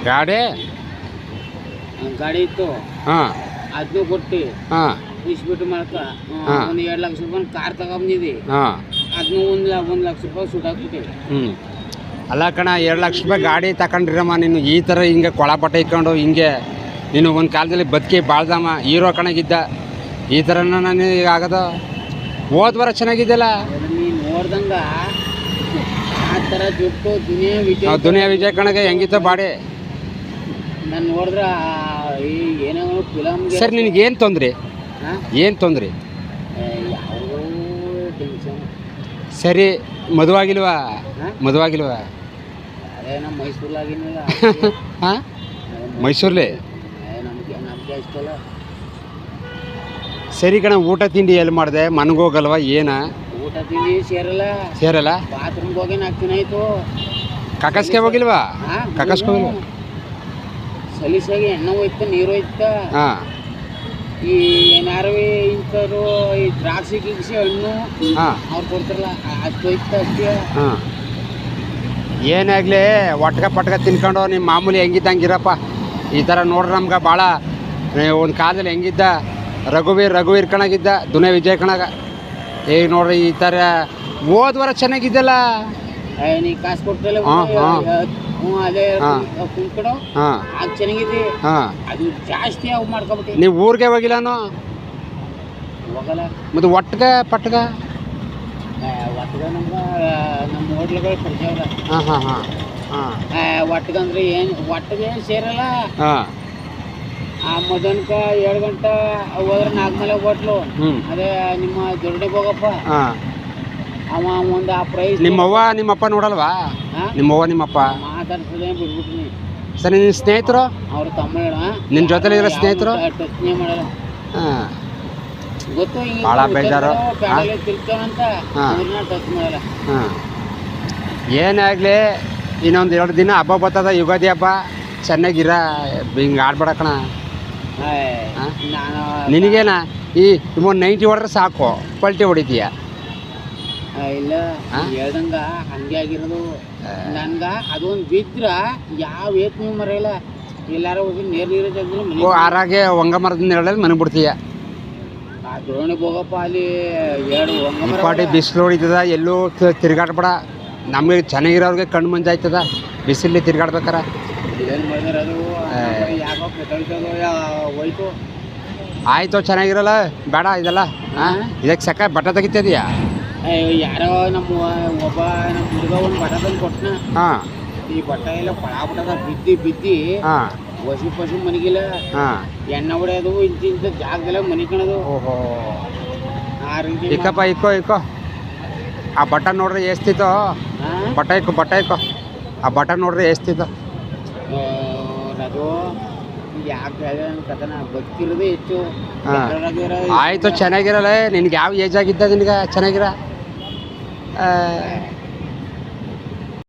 ಗಾಡಿ ಗಾಡಿ ಇತ್ತು ಹಾಂ ಅದನ್ನು ಕೊಟ್ಟು ಹಾಂ ಇಸ್ಬಿಟ್ಟು ಮಾಡ್ಕ ಒಂದು 2 ಲಕ್ಷ ರೂಪಾಯಿ ಕಾರ್ ತಗೊಂಡಿದ್ದಿ ಹಾಂ ಅದನ್ನು 1 ಲಕ್ಷ ರೂಪಾಯಿ ಸುಟ್ಟಾಕ್ಬಿಟ್ಟೆ. ಅಲ್ಲ ಕಣ 2 ಲಕ್ಷ ರೂಪಾಯಿ ಗಾಡಿ ತಗೊಂಡ್ರಮ್ಮ ನೀನು ಈ ಥರ ಹಿಂಗೆ ಕೊಳ ಬಟ್ಟೆ ಇಕ್ಕೊಂಡು ಹಿಂಗೆ ನೀನು ಒಂದು ಕಾಲದಲ್ಲಿ ಬದುಕಿ ಬಾಳ್ದಮ್ಮ ಹೀರೋ ಕಣಗಿದ್ದ ಈ ಥರನ ನಾನು ಈಗ ಆಗೋದು. ಹೋದ ವಾರ ಚೆನ್ನಾಗಿದ್ದೆಲ್ಲ ನೀನು ನೋಡ್ದಂಗ ಆ ಥರ ಜುಟ್ಟು ದುನಿಯಾ ವಿಜಯ್ ಕಣಗೆ ಹೆಂಗಿತ್ತು ಬಾಡಿ ನಾನು ನೋಡಿದ್ರೆ ಈ ಏನೋ ಫಿಲಮ್ಗೆ. ಸರ್ ನಿನಗೇನು ತೊಂದರೆ ಏನು ತೊಂದರೆ? ಯಾವ ಟೆನ್ಷನ್. ಸರಿ ಮದುವಾಗಿಲ್ವಾ? ಮದುವಾಗಿಲ್ವಾ? ಅದೇ ನಮ್ಮ ಮೈಸೂರ್ಲಾಗಿನಲ್ಲ. ಹಾಂ ಮೈಸೂರಲ್ಲಿ ನಮಗೆ ಅಷ್ಟಲ್ಲ. ಸರಿ ಕಣ, ಊಟ ತಿಂಡಿ ಎಲ್ಲಿ ಮಾಡಿದೆ? ಮನಗೋಗಲ್ವಾ ಏನ? ಊಟ ತಿಂಡಿ ಸೇರಲ್ಲ. ಬಾತ್ರೂಮ್ಗೆ ಹೋಗಿ 4 ದಿನ ಆಯಿತು. ಕಕಸ್ಗೆ ಹೋಗಿಲ್ವಾ? ಕಕಸ್ಗೆ ಹೋಗಿಲ್ವಾ? ಸಲೀಸಾಗಿ ಎಣ್ಣೆ ಹೋಯ್ತ, ನೀರು ಹೋಯ್ತ. ಹಾಂ ಈ ಏನಾರು ಇಂಥವ್ರು ಈ ದ್ರಾಕ್ಷಿ ಗಿಗ್ಸಿ ಹಣ್ಣು ಅವ್ರು ಕೊಡ್ತಾರಲ್ಲ ಅಷ್ಟು ಹೋಯ್ತ ಅಷ್ಟೇ. ಹಾಂ ಏನಾಗಲಿ ಒಟ್ಕ ತಿನ್ಕೊಂಡು ನಿಮ್ಮ ಮಾಮೂಲಿ ಹೆಂಗಿದ್ದಂಗಿರಪ್ಪ. ಈ ಥರ ನೋಡ್ರಿ ನಮ್ಗೆ ಭಾಳ ಒಂದು ಕಾಲದಲ್ಲಿ ಹೆಂಗಿದ್ದ ರಘುವೀರ್ ಕಣಗಿದ್ದ ದುನಿಯಾ ವಿಜಯ್ ಕಣಗ. ಈಗ ನೋಡ್ರಿ ಈ ಥರ ಹೋದ ವಾರ ಚೆನ್ನಾಗಿದ್ದಲ್ಲ. ನೀ ಕಾಸು ಕೊಡ್ತಲ್ಲ ಅದೇ ಕುಂತ್ಕೊಡು ಅದು ಚೆನ್ನಾಗಿದೆ. ಅದು ಜಾಸ್ತಿ ಅವು ಮಾಡ್ಕೊಬಿಟ್ಟು ನೀವು ಊರಿಗೆ ಹೋಗಿಲ್ಲನು? ಹೋಗಲ್ಲ. ಮತ್ತು ಒಟ್ಗ ಒಟ್ಗ ನಮ್ಗೆ ನಮ್ಮ ಹೋಟ್ಲುಗಳು ಪರಿಚಯ ಇಲ್ಲ. ಒಟ್ಗಂದ್ರೆ ಏನು ಒಟ್ಟಿಗೆ ಸೇರಲ್ಲ. ಆ ಮಧ್ಯಾಹ್ನಕ್ಕೆ 7 ಗಂಟೆ ಹೋದ್ರೆ 4 ಮೇಲೆ ಹೋಟ್ಲು. ಅದೇ ನಿಮ್ಮ ದೊಡ್ಡ ಹೋಗಪ್ಪ ಅವ ಒಂದು ಆ ಪ್ರೈಸ್. ನಿಮ್ಮವ್ವ ನಿಮ್ಮಪ್ಪ ನೋಡಲ್ವಾ? ನಿಮ್ಮವ್ವ ನಿಮ್ಮಪ್ಪ ಮಾತಾಡ್ಸೋದೇ ಬಿಟ್ಬಿಟ್ನಿ. ಸರಿ ನಿನ್ನ ಸ್ನೇಹಿತರು? ಅವ್ರು ತಮಿಳ ನಿನ್ನ ಜೊತೆಲಿ ಇರೋ ಸ್ನೇಹಿತರು ಟಚ್ನೇ ಮಾಡಲ್ಲ. ಗೊತ್ತು ಭಾಳ ಬೇಜಾರು. ತಿರ್ತಾನಂತ ಅವ್ರನ್ನ ಟಚ್ ಮಾಡಲ್ಲ. ಏನೇ ಆಗಲಿ ಇನ್ನೊಂದು 2 ದಿನ ಹಬ್ಬ ಬರ್ತದ, ಯುಗಾದಿ ಹಬ್ಬ. ಚೆನ್ನಾಗಿರ ಹಿಂಗೆ ಆಡ್ಬೇಡ ಕಣ. ನಿನಗೇನ ಈ 90 ಹೊಡ್ರೆ ಸಾಕು, ಪಲ್ಟಿ ಹೊಡಿತೀಯ. ಇಲ್ಲ ಹೇಳ್ದಂಗ ಹಂಗೆ ಆಗಿರೋದು. ನನ್ಗೆ ಅದೊಂದು ಬಿದ್ರ ಯಾವ ಏತ್ನೂ ಮರೆಯಲ್ಲ. ಎಲ್ಲಾರು ಹೋಗಿ ನೀರು ತೆಗೆದ್ರು ಆರಾಗೆ ಒಂಗ ಮರದ ನೆರಳಲ್ಲಿ ಮನೆ ಬಿಡ್ತೀಯ. ಆ ದ್ರೋಣಿಗೆ ಹೋಗಪ್ಪ, ಅಲ್ಲಿ 2 ಒಂಗ ಮರ ಪಾಟಿ ಬಿಸಿಲು ಹೊಡಿತದ. ಎಲ್ಲೂ ತಿರ್ಗಾಡ್ಬೇಡ. ನಮಗೆ ಚೆನ್ನಾಗಿರೋರಿಗೆ ಕಣ್ಣು ಮಂಜು ಆಯ್ತದ ಬಿಸಿಲಲ್ಲಿ ತಿರ್ಗಾಡ್ಬೇಕಾರ. ಏನು ಮಾಡಿದ್ರೆ ಅದು ಯಾಕೋ ಕೆಟ್ಟೋಯ್ತದೋ ಹೋಯ್ತು. ಆಯಿತು ಚೆನ್ನಾಗಿರಲ್ಲ ಬೇಡ ಇದೆಲ್ಲ. ಇದಕ್ಕೆ ಸಕ್ಕ ಬಟ್ಟೆ ತೆಗಿತಿದೀಯಾ? ಯಾರೋ ನಮ್ಮ ಒಬ್ಬ ನಮ್ಮ ಹುಡುಗ ಒಂದು ಬಟ್ಟೆ ತಂದು ಕೊಟ್ಟನ. ಈ ಬಟ್ಟೆ ಎಲ್ಲ ಪಳಾಬಿಟ್ಟದ ಬಿದ್ದಿ ಪಶು ಮನೆಗಿಲ್ಲ. ಎಣ್ಣೆ ಹೊಡೆಯೋದು ಇಂಥ ಜಾಗದಲ್ಲ ಮನೆ ಕಣದು. ಆ ರೀತಿ ಇಕ್ಕೋ ಆ ಬಟನ್ ನೋಡ್ರಿ ಎಷ್ಟಿತ್ತು. ಬಟ್ಟೆ ಇಕ್ಕೋ ಆ ಬಟನ್ ನೋಡ್ರಿ ಎಷ್ಟಿತ್ತು. ಅದು ಯಾಕೆ ಕಥನ ಗೊತ್ತಿರೋದೇ ಹೆಚ್ಚು. ಆಯಿತು ಚೆನ್ನಾಗಿರಲ್ಲ. ನಿನ್ಗೆ ಯಾವ ಏಜ್ ಆಗಿದ್ದ ನಿನಗೆ ಚೆನ್ನಾಗಿರ?